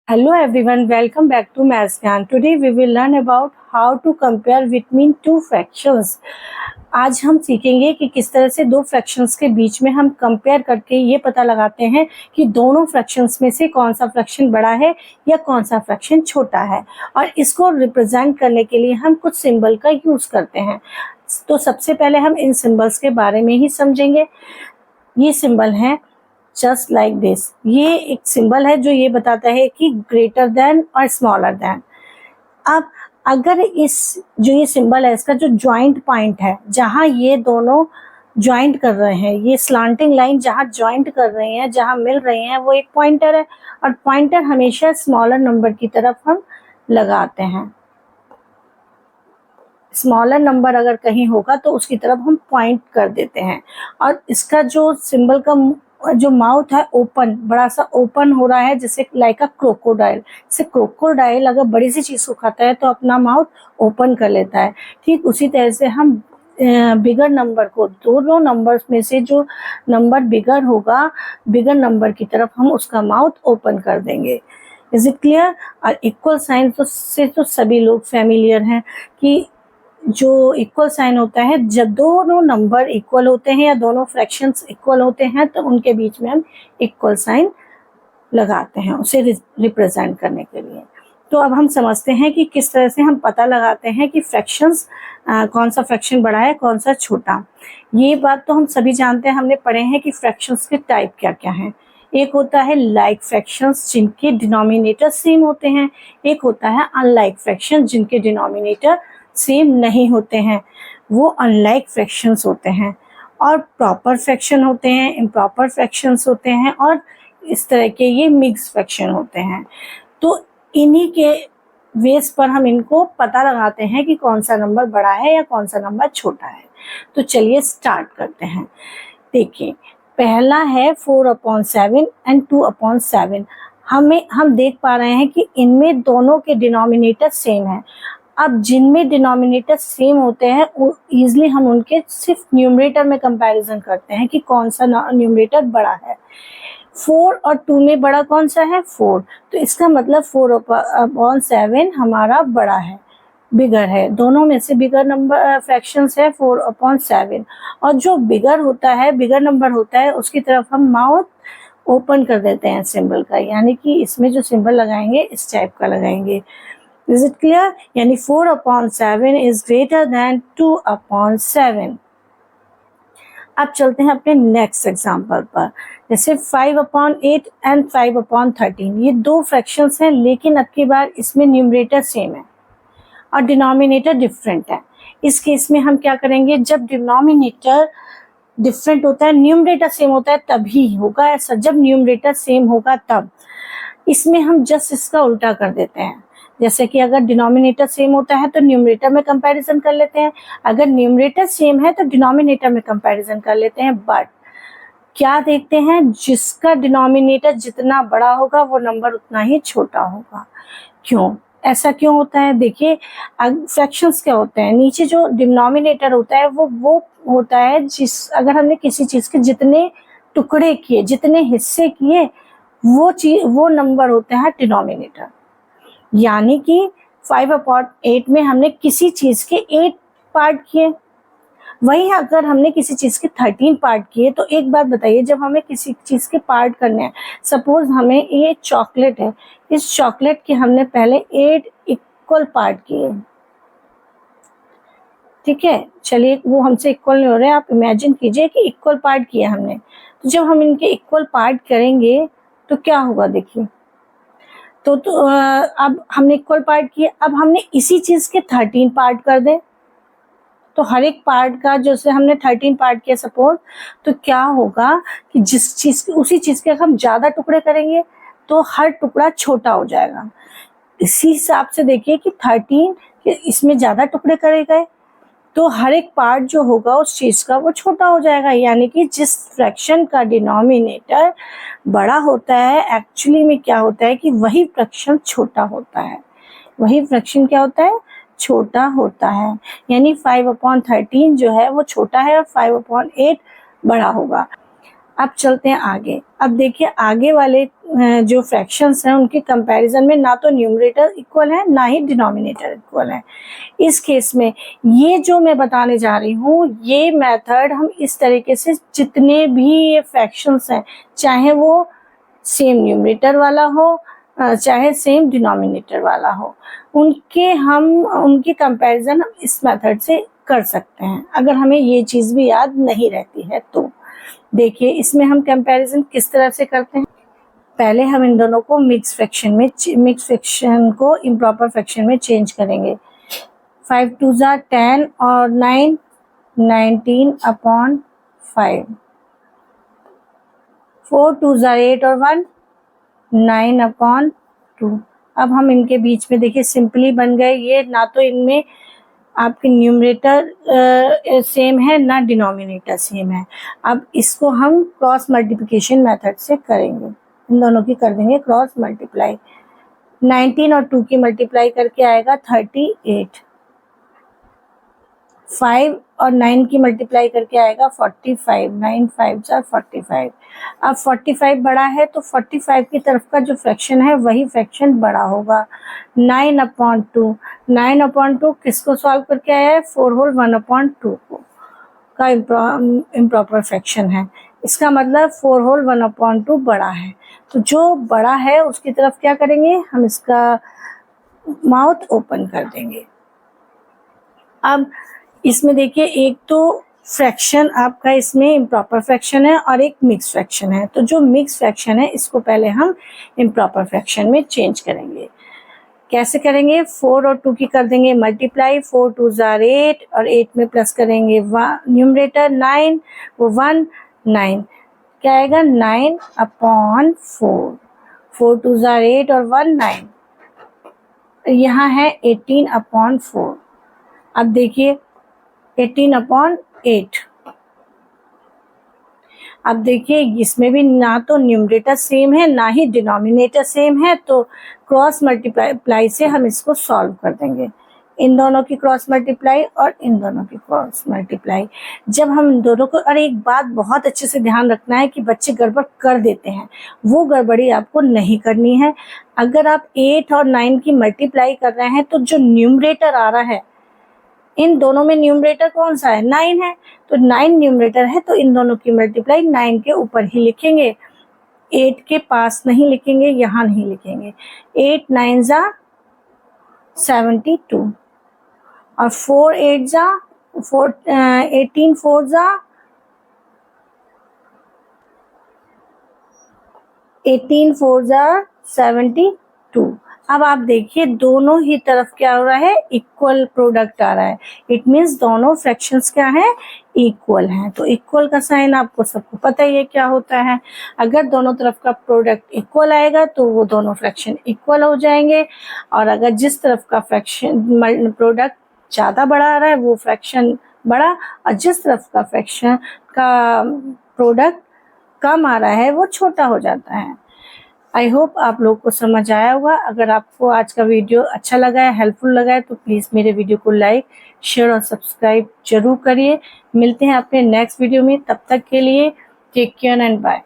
Hello everyone, welcome back to Maths Gyan. Today we will learn about how to compare between two fractions. आज हम सीखेंगे कि किस तरह से दो फ्रैक्शंस के बीच में हम कंपेयर करके ये पता लगाते हैं कि दोनों फ्रैक्शंस में से कौन सा फ्रैक्शन बड़ा है या कौन सा फ्रैक्शन छोटा है, और इसको रिप्रेजेंट करने के लिए हम कुछ सिंबल का यूज करते हैं. तो सबसे पहले हम इन सिंबल्स के बारे में ही समझेंगे. ये सिंबल है जस्ट लाइक दिस. ये एक सिंबल है जो ये बताता है कि ग्रेटर देन और स्मॉलर देन. अब अगर इस जो ये सिंबल है इसका जो ज्वाइंट पॉइंट है जहां ये दोनों ज्वाइंट कर रहे हैं, ये स्लांटिंग लाइन जहां ज्वाइंट कर रहे हैं, जहां मिल रहे हैं, वो एक पॉइंटर है, और पॉइंटर हमेशा स्मॉलर नंबर की तरफ हम लगाते हैं. स्मॉलर नंबर अगर कहीं होगा तो उसकी तरफ हम पॉइंट कर देते हैं. और इसका जो सिंबल का जो माउथ है ओपन, बड़ा सा ओपन हो रहा है, जैसे लाइक अ क्रोकोडाइल. जैसे क्रोकोडाइल अगर बड़ी सी चीज को खाता है तो अपना माउथ ओपन कर लेता है. ठीक उसी तरह से हम बिगर नंबर को, दोनों नंबर्स में से जो नंबर बिगर होगा, बिगर नंबर की तरफ हम उसका माउथ ओपन कर देंगे. Is it clear? और इक्वल साइन से तो सभी लोग फैमिलियर हैं कि जो इक्वल साइन होता है जब दोनों नंबर इक्वल होते हैं या दोनों फ्रैक्शंस इक्वल होते हैं तो उनके बीच में हम इक्वल साइन लगाते हैं उसे रिप्रेजेंट करने के लिए. तो अब हम समझते हैं कि किस तरह से हम पता लगाते हैं कि फ्रैक्शंस कौन सा फ्रैक्शन बड़ा है, कौन सा छोटा. ये बात तो हम सभी जानते हैं, हमने पढ़े हैं कि फ्रैक्शंस के टाइप क्या क्या हैं. एक होता है लाइक फ्रैक्शंस जिनके डिनोमिनेटर सेम होते हैं. एक होता है अनलाइक फ्रैक्शन जिनके डिनोमिनेटर सेम नहीं होते हैं, वो अनलाइक फ्रैक्शंस होते हैं. और प्रॉपर फ्रैक्शन होते हैं, इम्प्रॉपर फ्रैक्शंस होते हैं, और इस तरह के ये मिक्स फ्रैक्शन होते हैं. तो इन्हीं के बेस पर हम इनको पता लगाते हैं कि कौन सा नंबर बड़ा है या कौन सा नंबर छोटा है. तो चलिए स्टार्ट करते हैं. देखिए, पहला है 4/7 एंड 2/7. हम देख पा रहे हैं कि इनमें दोनों के डिनोमिनेटर सेम है. अब जिनमें डिनोमिनेटर सेम होते हैं ईजिली हम उनके सिर्फ न्यूमरेटर में कंपैरिजन करते हैं कि कौन सा न्यूमरेटर बड़ा है. 4 और 2 में बड़ा कौन सा है? 4. तो इसका मतलब 4/7 हमारा बड़ा है, बिगर है. दोनों में से बिगर नंबर फ्रैक्शंस है 4/7. और जो बिगर होता है, बिगर नंबर होता है, उसकी तरफ हम माउथ ओपन कर देते हैं सिंबल का. यानी कि इसमें जो सिंबल लगाएंगे इस टाइप का लगाएंगे. Is it clear? यानी 4/7 is greater than 2/7. अब चलते हैं अपने नेक्स्ट एग्जाम्पल पर. जैसे 5/8 एंड 5/13. ये दो फ्रैक्शंस हैं, लेकिन अब की बार इसमें न्यूमरेटर सेम है और डिनोमिनेटर डिफरेंट है. इस केस में हम क्या करेंगे, जब डिनोमिनेटर डिफरेंट होता है, न्यूमरेटर सेम होता है तभी होगा ऐसा. जब न्यूमरेटर सेम होगा तब. इसमें हम जस्ट इसका उल्टा कर देते हैं. जैसे कि अगर डिनोमिनेटर सेम होता है तो न्यूमरेटर में कंपैरिजन कर लेते हैं, अगर न्यूमरेटर सेम है तो डिनोमिनेटर में कंपैरिजन कर लेते हैं. बट क्या देखते हैं, जिसका डिनोमिनेटर जितना बड़ा होगा वो नंबर उतना ही छोटा होगा. क्यों? ऐसा क्यों होता है? देखिए, फ्रैक्शंस क्या होते हैं, नीचे जो डिनोमिनेटर होता है वो होता है अगर हमने किसी चीज के जितने टुकड़े किए, जितने हिस्से किए, वो नंबर होता है डिनोमिनेटर. यानी कि 5/8 में हमने किसी चीज के 8 पार्ट किए. वहीं अगर हमने किसी चीज के 13 पार्ट किए, तो एक बात बताइए, जब हमें किसी चीज के पार्ट करने हैं, सपोज हमें ये चॉकलेट है, इस चॉकलेट के हमने पहले 8 इक्वल पार्ट किए. ठीक है, चलिए वो हमसे इक्वल नहीं हो रहे, आप इमेजिन कीजिए कि इक्वल पार्ट किए हमने. तो जब हम इनके इक्वल पार्ट करेंगे तो क्या होगा, देखिए. तो अब हमने इक्वल पार्ट किए, अब हमने इसी चीज के 13 पार्ट कर दें. तो हर एक पार्ट का जैसे हमने 13 पार्ट किया सपोज, तो क्या होगा कि जिस चीज के, उसी चीज के हम ज्यादा टुकड़े करेंगे तो हर टुकड़ा छोटा हो जाएगा. इसी हिसाब से देखिए कि 13 इसमें ज्यादा टुकड़े करे गए तो हर एक पार्ट जो होगा उस चीज का वो छोटा हो जाएगा. यानी कि जिस फ्रैक्शन का डिनोमिनेटर बड़ा होता है, एक्चुअली में क्या होता है कि वही फ्रैक्शन छोटा होता है. वही फ्रैक्शन क्या होता है? छोटा होता है. यानी 5/13 जो है वो छोटा है और 5/8 बड़ा होगा. अब चलते हैं आगे। अब देखिए आगे वाले जो फ्रैक्शंस हैं उनके कंपैरिजन में ना तो न्यूमरेटर इक्वल है ना ही डिनोमिनेटर इक्वल है। इस केस में ये जो मैं बताने जा रही हूँ, ये मेथड हम इस तरीके से जितने भी ये फ्रैक्शंस हैं, चाहे वो सेम न्यूमरेटर वाला हो चाहे सेम डिनोमिनेटर वाला हो, उनकी कंपैरिजन हम इस मेथड से कर सकते हैं, अगर हमें ये चीज़ भी याद नहीं रहती है तो। देखिए इसमें हम कंपैरिजन किस तरह से करते हैं। पहले हम इन दोनों को मिक्स फ्रैक्शन को इम्प्रॉपर फ्रैक्शन में चेंज करेंगे। 5 2 ज़ा 10 और 9 19/5। 4 2 ज़ा 8 और 1 9/2। अब हम इनके बीच में देखिए सिंपली बन गए ये, ना तो इनमें आपके न्यूमरेटर सेम है ना डिनोमिनेटर सेम है। अब इसको हम क्रॉस मल्टीप्लिकेशन मेथड से करेंगे, इन दोनों की कर देंगे क्रॉस मल्टीप्लाई। 19 और 2 की मल्टीप्लाई करके आएगा 38। 5 और 9 की मल्टीप्लाई करके आएगा 45। 9 5 ज़ा 45। अब 45 बड़ा है तो 45 की तरफ का जो फ्रैक्शन है वही फ्रैक्शन बड़ा होगा। 9/2। 9/2 किसको सॉल्व करके आया है? 4 होल 1/2 को का इम्प्रॉपर फ्रैक्शन है। इसका मतलब 4 होल 1/2 बड़ा है, तो जो बड़ा है उसकी तरफ क्या करेंगे हम, इसका माउथ ओपन कर देंगे। अब इसमें देखिए एक तो फ्रैक्शन आपका इसमें इम्प्रॉपर फ्रैक्शन है और एक मिक्स फ्रैक्शन है, तो जो मिक्स फ्रैक्शन है इसको पहले हम इम्प्रॉपर फ्रैक्शन में चेंज करेंगे। कैसे करेंगे? 4 और 2 की कर देंगे मल्टीप्लाई। 4 2 ज़ा 8 और 8 में प्लस करेंगे न्यूमरेटर 9, वो 1 9 क्या आएगा 9/4। 4 2 ज़ा 8 और 1 9, यहाँ है 18/4। अब देखिए 18/8। अब देखिए इसमें भी ना तो न्यूमरेटर सेम है ना ही डिनोमिनेटर सेम है, तो क्रॉस मल्टीप्लाई से हम इसको सॉल्व कर देंगे। इन दोनों की क्रॉस मल्टीप्लाई और इन दोनों की क्रॉस मल्टीप्लाई। जब हम इन दोनों को, और एक बात बहुत अच्छे से ध्यान रखना है कि बच्चे गड़बड़ कर देते हैं, वो गड़बड़ी आपको नहीं करनी है। अगर आप 8 और 9 की मल्टीप्लाई कर रहे हैं तो जो न्यूमरेटर आ रहा है, इन दोनों में न्यूमरेटर कौन सा है? 9 है, तो 9 न्यूमरेटर है, तो इन दोनों की मल्टीप्लाई 9 के ऊपर ही लिखेंगे, 8 के पास नहीं लिखेंगे, यहाँ नहीं लिखेंगे। 8 9 ज़ा 72 और 4 8 ज़ा 18 4 ज़ा 18 4 ज़ा 72। अब आप देखिए दोनों ही तरफ क्या हो रहा है, इक्वल प्रोडक्ट आ रहा है। इट मीन्स दोनों फ्रैक्शंस क्या है, इक्वल हैं। तो इक्वल का साइन आपको सबको पता ही है क्या होता है। अगर दोनों तरफ का प्रोडक्ट इक्वल आएगा तो वो दोनों फ्रैक्शन इक्वल हो जाएंगे, और अगर जिस तरफ का फ्रैक्शन प्रोडक्ट ज़्यादा बड़ा आ रहा है वो फ्रैक्शन बड़ा, और जिस तरफ का फ्रैक्शन का प्रोडक्ट कम आ रहा है वो छोटा हो जाता है। आई होप आप लोग को समझ आया होगा। अगर आपको आज का वीडियो अच्छा लगा है, हेल्पफुल लगा है, तो प्लीज़ मेरे वीडियो को लाइक शेयर और सब्सक्राइब जरूर करिए। मिलते हैं अपने नेक्स्ट वीडियो में, तब तक के लिए टेक केयर एंड बाय।